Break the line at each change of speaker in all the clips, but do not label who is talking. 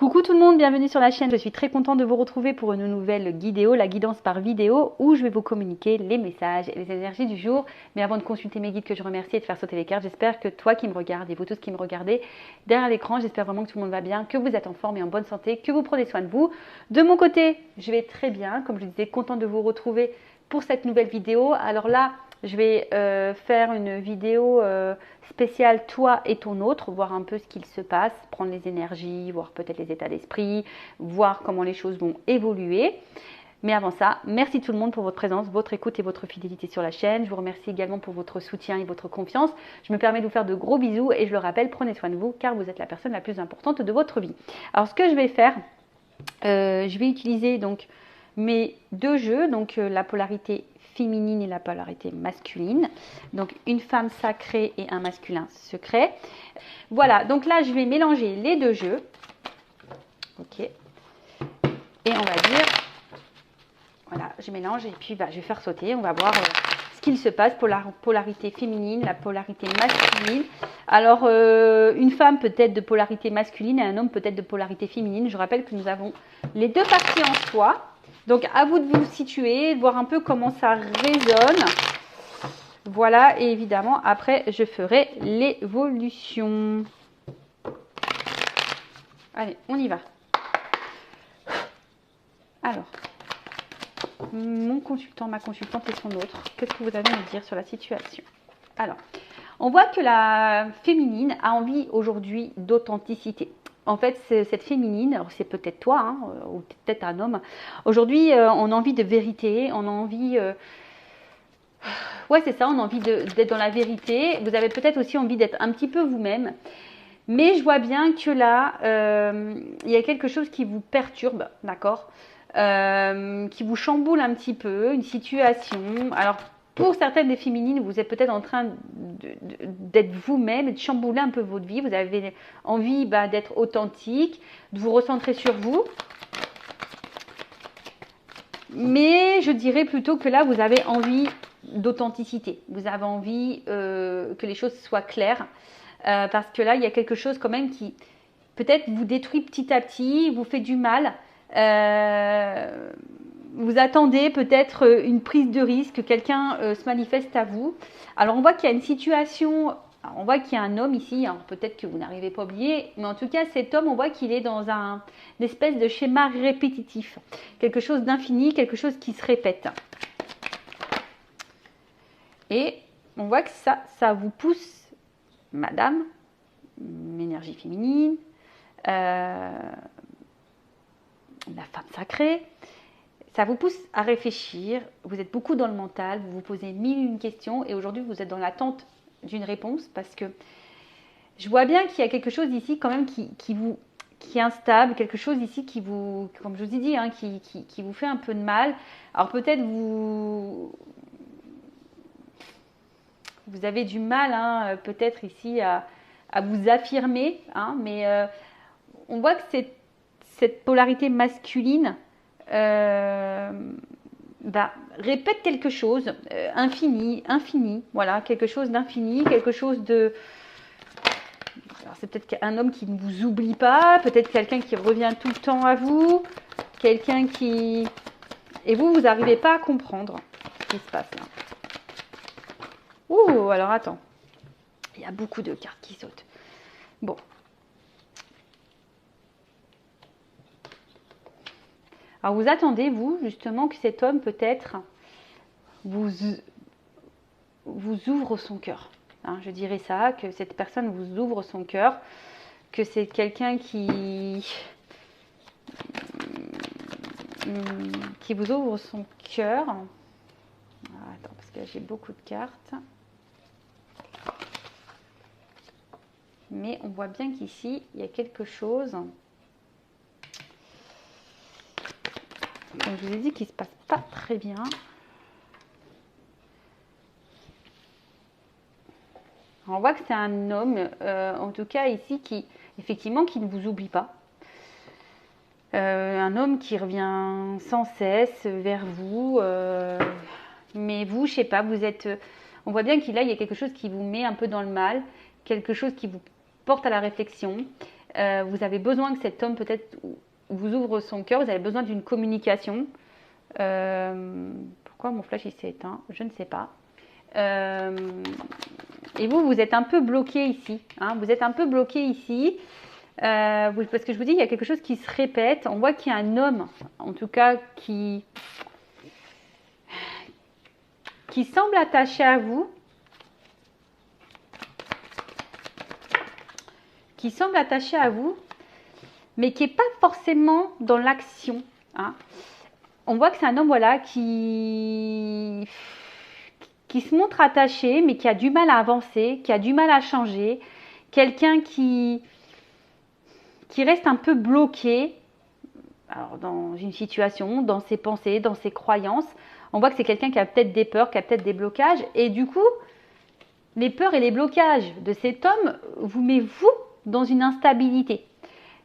Coucou tout le monde, bienvenue sur la chaîne. Je suis très contente de vous retrouver pour une nouvelle vidéo, la guidance par vidéo, où je vais vous communiquer les messages et les énergies du jour. Mais avant de consulter mes guides que je remercie et de faire sauter les cartes, j'espère que toi qui me regardes et vous tous qui me regardez derrière l'écran, j'espère vraiment que tout le monde va bien, que vous êtes en forme et en bonne santé, que vous prenez soin de vous. De mon côté, je vais très bien, comme je disais, contente de vous retrouver pour cette nouvelle vidéo. Alors là, je vais faire une vidéo spéciale toi et ton autre, voir un peu ce qu'il se passe, prendre les énergies, voir peut-être les états d'esprit, voir comment les choses vont évoluer. Mais avant ça, merci tout le monde pour votre présence, votre écoute et votre fidélité sur la chaîne. Je vous remercie également pour votre soutien et votre confiance. Je me permets de vous faire de gros bisous et je le rappelle, prenez soin de vous car vous êtes la personne la plus importante de votre vie. Alors ce que je vais faire, je vais utiliser donc mes deux jeux, donc la polarité féminine et la polarité masculine, donc une femme sacrée et un masculin secret. Voilà, donc là je vais mélanger les deux jeux, ok, et on va dire, voilà, je mélange et puis je vais faire sauter, on va voir ce qu'il se passe pour la polarité féminine, la polarité masculine. Alors une femme peut-être de polarité masculine et un homme peut-être de polarité féminine. Je rappelle que nous avons les deux parties en soi. Donc, à vous de vous situer, de voir un peu comment ça résonne. Voilà, et évidemment, après, je ferai l'évolution. Allez, on y va. Alors, mon consultant, ma consultante et son autre, qu'est-ce que vous avez à me dire sur la situation? Alors, on voit que la féminine a envie aujourd'hui d'authenticité. En fait, cette féminine, c'est peut-être toi, hein, ou peut-être un homme. Aujourd'hui, on a envie de vérité, on a envie... ouais, c'est ça, on a envie d'être dans la vérité. Vous avez peut-être aussi envie d'être un petit peu vous-même. Mais je vois bien que là, il y a quelque chose qui vous perturbe, d'accord, qui vous chamboule un petit peu, une situation. Alors, pour certaines des féminines, vous êtes peut-être en train d'être vous-même et de chambouler un peu votre vie. Vous avez envie d'être authentique, de vous recentrer sur vous. Mais je dirais plutôt que là, vous avez envie d'authenticité. Vous avez envie que les choses soient claires. Parce que là, il y a quelque chose quand même qui peut-être vous détruit petit à petit, vous fait du mal. Vous attendez peut-être une prise de risque, que quelqu'un se manifeste à vous. Alors on voit qu'il y a une situation, on voit qu'il y a un homme ici, alors peut-être que vous n'arrivez pas à oublier, mais en tout cas cet homme, on voit qu'il est dans une espèce de schéma répétitif, quelque chose d'infini, quelque chose qui se répète. Et on voit que ça vous pousse, madame, énergie féminine, la femme sacrée, ça vous pousse à réfléchir, vous êtes beaucoup dans le mental, vous vous posez mille et une questions et aujourd'hui vous êtes dans l'attente d'une réponse parce que je vois bien qu'il y a quelque chose ici quand même qui est instable, quelque chose ici qui vous, comme je vous ai dit, hein, qui vous fait un peu de mal. Alors peut-être vous avez du mal hein, peut-être ici à vous affirmer, hein, mais on voit que cette polarité masculine répète quelque chose, infini, voilà, quelque chose d'infini, quelque chose de... Alors c'est peut-être un homme qui ne vous oublie pas, peut-être quelqu'un qui revient tout le temps à vous, quelqu'un qui... Et vous n'arrivez pas à comprendre ce qui se passe là. Ouh, alors attends, il y a beaucoup de cartes qui sautent. Bon. Alors vous attendez, vous, justement, que cet homme peut-être vous ouvre son cœur. Hein, je dirais ça, que cette personne vous ouvre son cœur, que c'est quelqu'un qui vous ouvre son cœur. Attends, parce que j'ai beaucoup de cartes. Mais on voit bien qu'ici, il y a quelque chose... Comme je vous ai dit, qu'il ne se passe pas très bien. On voit que c'est un homme, en tout cas ici, qui ne vous oublie pas. Un homme qui revient sans cesse vers vous. Mais vous, je sais pas, vous êtes... On voit bien qu'il y a quelque chose qui vous met un peu dans le mal, quelque chose qui vous porte à la réflexion. Vous avez besoin que cet homme peut-être vous ouvre son cœur, vous avez besoin d'une communication. Pourquoi mon flash il s'est éteint? Je ne sais pas. Et vous êtes un peu bloqué ici. Hein, vous êtes un peu bloqué ici. Parce que je vous dis, il y a quelque chose qui se répète. On voit qu'il y a un homme, en tout cas, qui semble attaché à vous. Qui semble attaché à vous, mais qui n'est pas forcément dans l'action. Hein. On voit que c'est un homme, voilà, qui se montre attaché, mais qui a du mal à avancer, qui a du mal à changer. Quelqu'un qui reste un peu bloqué alors, dans une situation, dans ses pensées, dans ses croyances. On voit que c'est quelqu'un qui a peut-être des peurs, qui a peut-être des blocages. Et du coup, les peurs et les blocages de cet homme vous met vous dans une instabilité.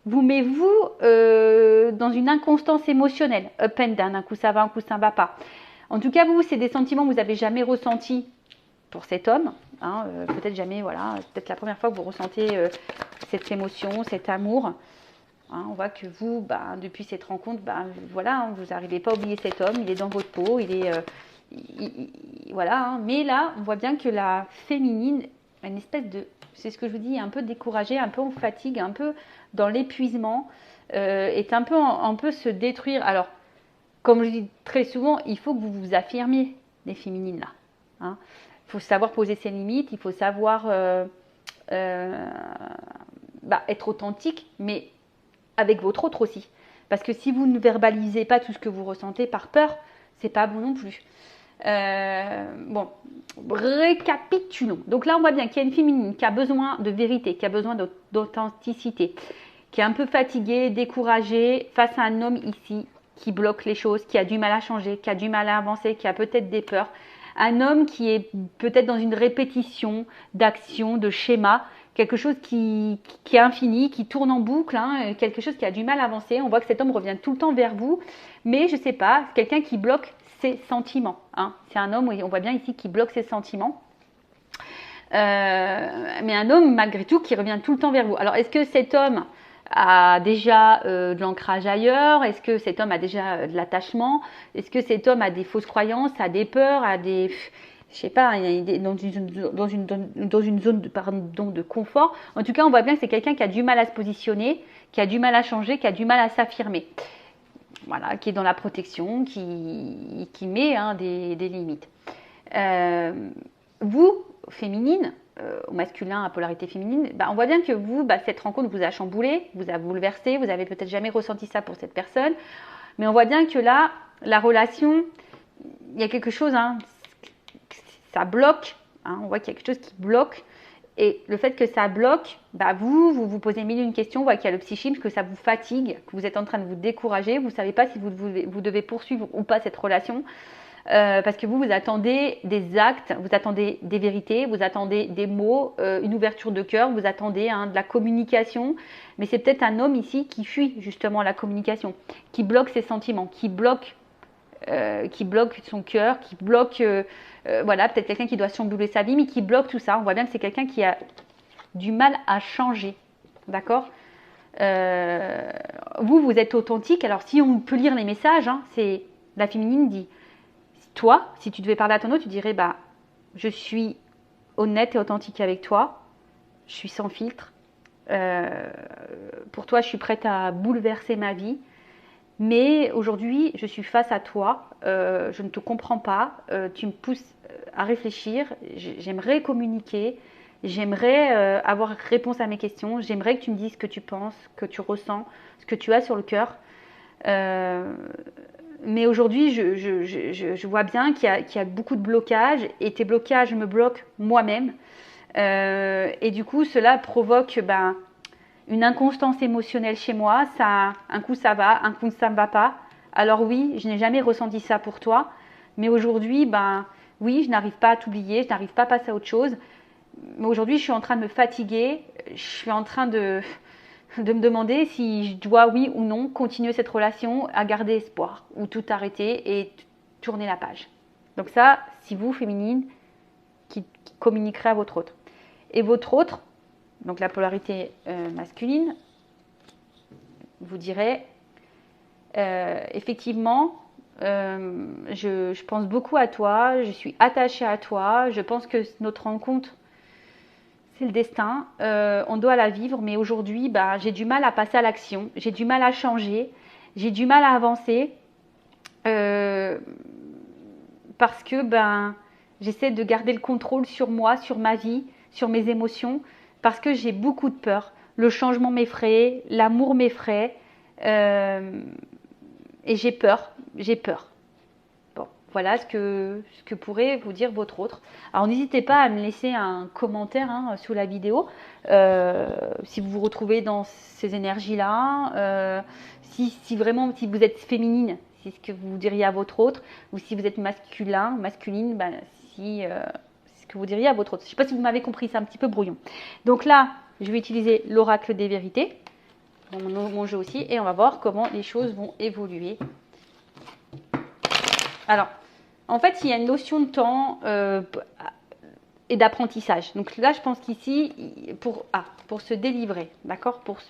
Vous met vous dans une inconstance émotionnelle. Up and down, un coup ça va, un coup ça ne va pas. En tout cas, vous, c'est des sentiments que vous n'avez jamais ressentis pour cet homme. Hein, peut-être jamais, voilà, peut-être la première fois que vous ressentez cette émotion, cet amour. Hein, on voit que vous, depuis cette rencontre, voilà, hein, vous n'arrivez pas à oublier cet homme, il est dans votre peau, il est... voilà, hein. Mais là, on voit bien que la féminine, une espèce de... C'est ce que je vous dis, un peu découragée, un peu en fatigue, un peu dans l'épuisement, est un peu se détruire. Alors, comme je dis très souvent, il faut que vous vous affirmiez, les féminines là. Hein. Il faut savoir poser ses limites, il faut savoir être authentique, mais avec votre autre aussi. Parce que si vous ne verbalisez pas tout ce que vous ressentez par peur, c'est pas bon non plus. Bon, récapitulons. Donc là, on voit bien qu'il y a une féminine qui a besoin de vérité, qui a besoin d'authenticité, qui est un peu fatiguée, découragée face à un homme ici qui bloque les choses, qui a du mal à changer, qui a du mal à avancer, qui a peut-être des peurs. Un homme qui est peut-être dans une répétition d'actions, de schémas, quelque chose qui est infini, qui tourne en boucle, hein, quelque chose qui a du mal à avancer. On voit que cet homme revient tout le temps vers vous, mais je ne sais pas, quelqu'un qui bloque ses sentiments. Hein. C'est un homme, on voit bien ici, qui bloque ses sentiments. Mais un homme, malgré tout, qui revient tout le temps vers vous. Alors, est-ce que cet homme a déjà de l'ancrage ailleurs? Est-ce que cet homme a déjà de l'attachement? Est-ce que cet homme a des fausses croyances, a des peurs, a des... Je sais pas, dans une zone de confort. En tout cas, on voit bien que c'est quelqu'un qui a du mal à se positionner, qui a du mal à changer, qui a du mal à s'affirmer. Voilà, qui est dans la protection, qui met des limites. Vous, féminine, au masculin à polarité féminine, on voit bien que vous, cette rencontre vous a chamboulé, vous a bouleversé, vous avez peut-être jamais ressenti ça pour cette personne, mais on voit bien que là, la relation, il y a quelque chose, ça bloque, on voit qu'il y a quelque chose qui bloque, et le fait que ça bloque, vous posez mille et une questions, on voit qu'il y a le psychisme, que ça vous fatigue, que vous êtes en train de vous décourager, vous ne savez pas si vous devez poursuivre ou pas cette relation, parce que vous attendez des actes, vous attendez des vérités, vous attendez des mots, une ouverture de cœur, vous attendez de la communication, mais c'est peut-être un homme ici qui fuit justement la communication, qui bloque ses sentiments, qui bloque son cœur, qui bloque, peut-être quelqu'un qui doit chambouler sa vie, mais qui bloque tout ça. On voit bien que c'est quelqu'un qui a du mal à changer, d'accord. Vous êtes authentique. Alors si on peut lire les messages, c'est la féminine dit, toi, si tu devais parler à ton autre, tu dirais, je suis honnête et authentique avec toi, je suis sans filtre, pour toi, je suis prête à bouleverser ma vie. Mais aujourd'hui, je suis face à toi, je ne te comprends pas, tu me pousses à réfléchir, j'aimerais communiquer, j'aimerais avoir réponse à mes questions, j'aimerais que tu me dises ce que tu penses, que tu ressens, ce que tu as sur le cœur. Mais aujourd'hui, je vois bien qu'il y a beaucoup de blocages et tes blocages me bloquent moi-même. Et du coup, cela provoque... une inconstance émotionnelle chez moi, un coup ça va, un coup ça ne va pas. Alors oui, je n'ai jamais ressenti ça pour toi, mais aujourd'hui, oui, je n'arrive pas à t'oublier, je n'arrive pas à passer à autre chose. Mais aujourd'hui, je suis en train de me fatiguer, je suis en train de me demander si je dois, oui ou non, continuer cette relation, à garder espoir, ou tout arrêter et tourner la page. Donc ça, si vous, féminine, qui communiquerez à votre autre. Et votre autre, donc la polarité masculine, vous dirait, effectivement, je pense beaucoup à toi, je suis attachée à toi, je pense que notre rencontre, c'est le destin, on doit la vivre, mais aujourd'hui, bah, j'ai du mal à passer à l'action, j'ai du mal à changer, j'ai du mal à avancer, parce que ben, j'essaie de garder le contrôle sur moi, sur ma vie, sur mes émotions, parce que j'ai beaucoup de peur. Le changement m'effraie, l'amour m'effraie, et j'ai peur, j'ai peur. Bon, voilà ce que pourrait vous dire votre autre. Alors n'hésitez pas à me laisser un commentaire sous la vidéo, si vous vous retrouvez dans ces énergies-là, si vraiment, si vous êtes féminine, c'est ce que vous diriez à votre autre, ou si vous êtes masculine, ben, c'est ce que vous diriez à votre autre. Je ne sais pas si vous m'avez compris, c'est un petit peu brouillon. Donc là, je vais utiliser l'oracle des vérités, mon jeu aussi, et on va voir comment les choses vont évoluer. Alors, en fait, il y a une notion de temps et d'apprentissage. Donc là, je pense qu'ici, pour se délivrer, d'accord, pour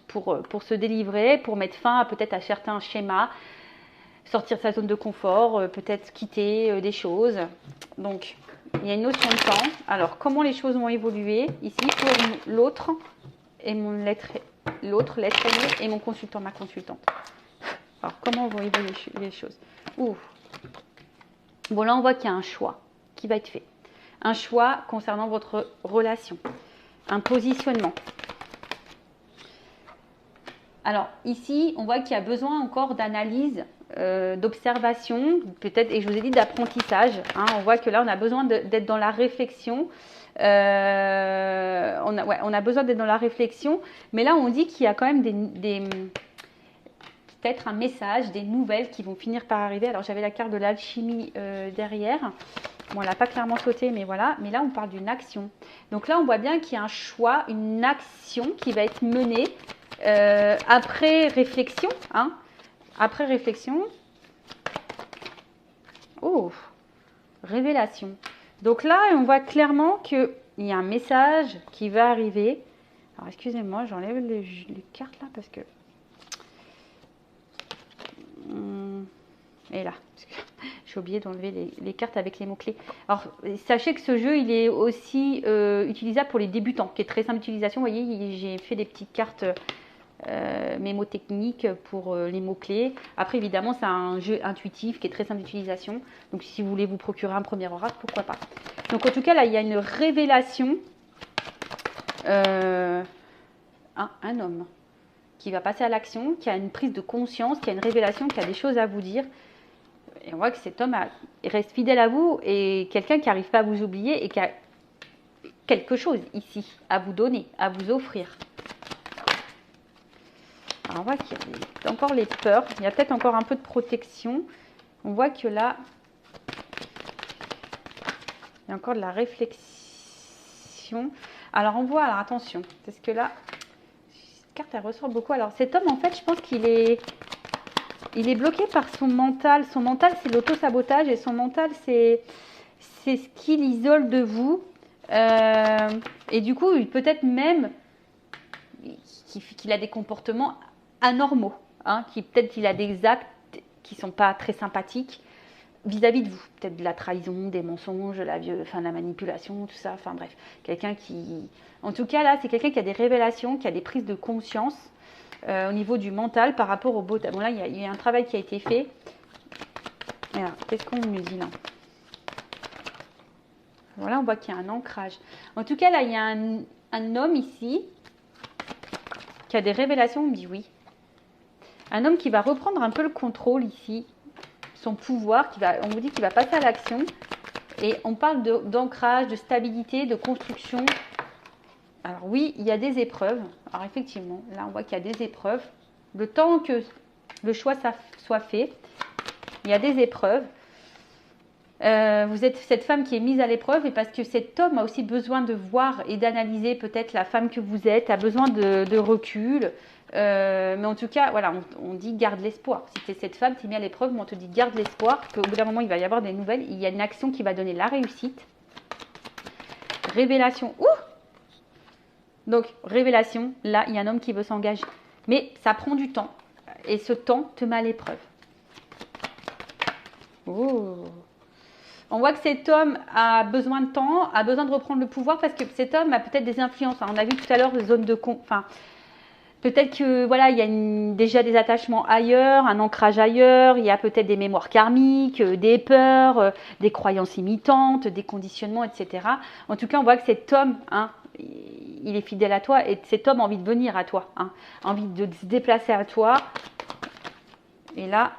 se délivrer, pour mettre fin peut-être à certains schémas, sortir de sa zone de confort, peut-être quitter des choses. Donc, il y a une notion de temps. Alors, comment les choses vont évoluer ici pour l'autre et l'autre, l'être aimé et mon consultant, ma consultante. Alors, comment vont évoluer les choses? Bon, là, on voit qu'il y a un choix qui va être fait. Un choix concernant votre relation. Un positionnement. Alors, ici, on voit qu'il y a besoin encore d'analyse, d'observation, peut-être, et je vous ai dit d'apprentissage. On voit que là, on a besoin d'être dans la réflexion. On a besoin d'être dans la réflexion. Mais là, on dit qu'il y a quand même peut-être un message, des nouvelles qui vont finir par arriver. Alors, j'avais la carte de l'alchimie derrière. Bon, elle n'a pas clairement sauté, mais voilà. Mais là, on parle d'une action. Donc là, on voit bien qu'il y a un choix, une action qui va être menée après réflexion. Après réflexion. Oh, révélation. Donc là, on voit clairement qu'il y a un message qui va arriver. Alors, excusez-moi, j'enlève les cartes là parce que... Et là, j'ai oublié d'enlever les cartes avec les mots-clés. Alors, sachez que ce jeu, il est aussi utilisable pour les débutants, qui est très simple d'utilisation. Vous voyez, j'ai fait des petites cartes mémotechniques pour les mots-clés. Après, évidemment, c'est un jeu intuitif qui est très simple d'utilisation. Donc, si vous voulez vous procurer un premier oracle, pourquoi pas. Donc, en tout cas, là, il y a une révélation. Un homme qui va passer à l'action, qui a une prise de conscience, qui a une révélation, qui a des choses à vous dire. Et on voit que cet homme reste fidèle à vous et quelqu'un qui n'arrive pas à vous oublier et qui a quelque chose ici à vous donner, à vous offrir. Alors on voit qu'il y a encore les peurs, il y a peut-être encore un peu de protection. On voit que là, il y a encore de la réflexion. Alors on voit, alors attention, parce que là, cette carte elle ressort beaucoup. Alors cet homme en fait, je pense qu'il est bloqué par son mental. Son mental, c'est l'auto-sabotage et son mental, c'est ce qu'il isole de vous. Et du coup, peut-être même qu'il a des comportements anormaux. Peut-être qu'il a des actes qui ne sont pas très sympathiques vis-à-vis de vous. Peut-être de la trahison, des mensonges, la manipulation, tout ça. Enfin bref, quelqu'un qui... En tout cas, là, c'est quelqu'un qui a des révélations, qui a des prises de conscience au niveau du mental par rapport au beau. Bon là, il y a un travail qui a été fait. Alors, qu'est-ce qu'on nous dit là? Voilà, on voit qu'il y a un ancrage. En tout cas, là, il y a un homme ici qui a des révélations. On me dit oui. Un homme qui va reprendre un peu le contrôle ici, son pouvoir. On vous dit qu'il va passer à l'action. Et on parle d'ancrage, de stabilité, de construction. Alors oui, il y a des épreuves. Alors effectivement, là on voit qu'il y a des épreuves. Le temps que le choix soit fait, il y a des épreuves. Vous êtes cette femme qui est mise à l'épreuve et parce que cet homme a aussi besoin de voir et d'analyser peut-être la femme que vous êtes, a besoin de recul. Mais en tout cas, voilà, on dit garde l'espoir. Si c'est cette femme qui est mise à l'épreuve, on te dit garde l'espoir, qu'au bout d'un moment il va y avoir des nouvelles. Il y a une action qui va donner la réussite. Révélation. Donc, révélation, là, il y a un homme qui veut s'engager. Mais ça prend du temps. Et ce temps te met à l'épreuve. Oh. On voit que cet homme a besoin de temps, a besoin de reprendre le pouvoir parce que cet homme a peut-être des influences. On a vu tout à l'heure les zones de... Enfin, peut-être que voilà, il y a déjà des attachements ailleurs, un ancrage ailleurs, il y a peut-être des mémoires karmiques, des peurs, des croyances imitantes, des conditionnements, etc. En tout cas, on voit que cet homme, hein, il est fidèle à toi et cet homme a envie de venir à toi, hein, a envie de se déplacer à toi. Et là,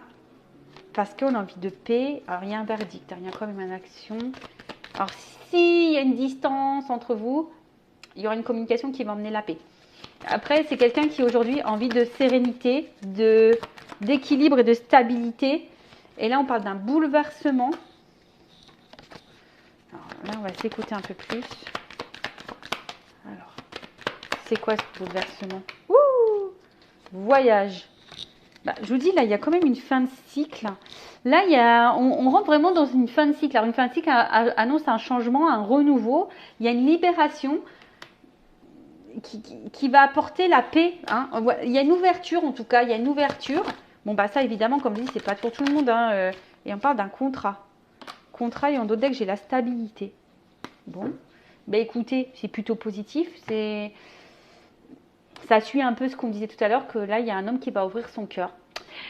parce qu'on a envie de paix, alors il y a un verdict, il y a quand même une action. Alors s'il y a une distance entre vous, il y aura une communication qui va emmener la paix. Après, c'est quelqu'un qui aujourd'hui a envie de sérénité, d'équilibre et de stabilité. Et là, on parle d'un bouleversement. Alors là, on va s'écouter un peu plus. Alors, c'est quoi ce bouleversement? Ouh, voyage. Bah, je vous dis, là, il y a quand même une fin de cycle. Là, on rentre vraiment dans une fin de cycle. Alors, une fin de cycle annonce un changement, un renouveau. Il y a une libération qui va apporter la paix. Hein. Il y a une ouverture, en tout cas. Il y a une ouverture. Bon, bah ça, évidemment, comme je dis, c'est pas pour tout le monde. Hein. Et on parle d'un contrat. Contrat, et en d'autres decks, j'ai la stabilité. Bon. Bah, écoutez, c'est plutôt positif. Ça suit un peu ce qu'on disait tout à l'heure, que là, il y a un homme qui va ouvrir son cœur.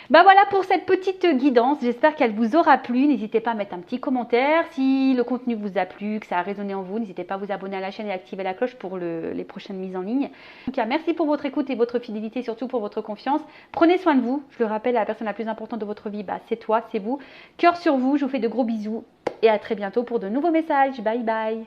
Ben voilà pour cette petite guidance, j'espère qu'elle vous aura plu. N'hésitez pas à mettre un petit commentaire. Si le contenu vous a plu, que ça a résonné en vous, n'hésitez pas à vous abonner à la chaîne et activer la cloche pour les prochaines mises en ligne. En tout cas, merci pour votre écoute et votre fidélité, surtout pour votre confiance. Prenez soin de vous. Je le rappelle, la personne la plus importante de votre vie, bah, c'est toi, c'est vous. Cœur sur vous, je vous fais de gros bisous et à très bientôt pour de nouveaux messages. Bye bye.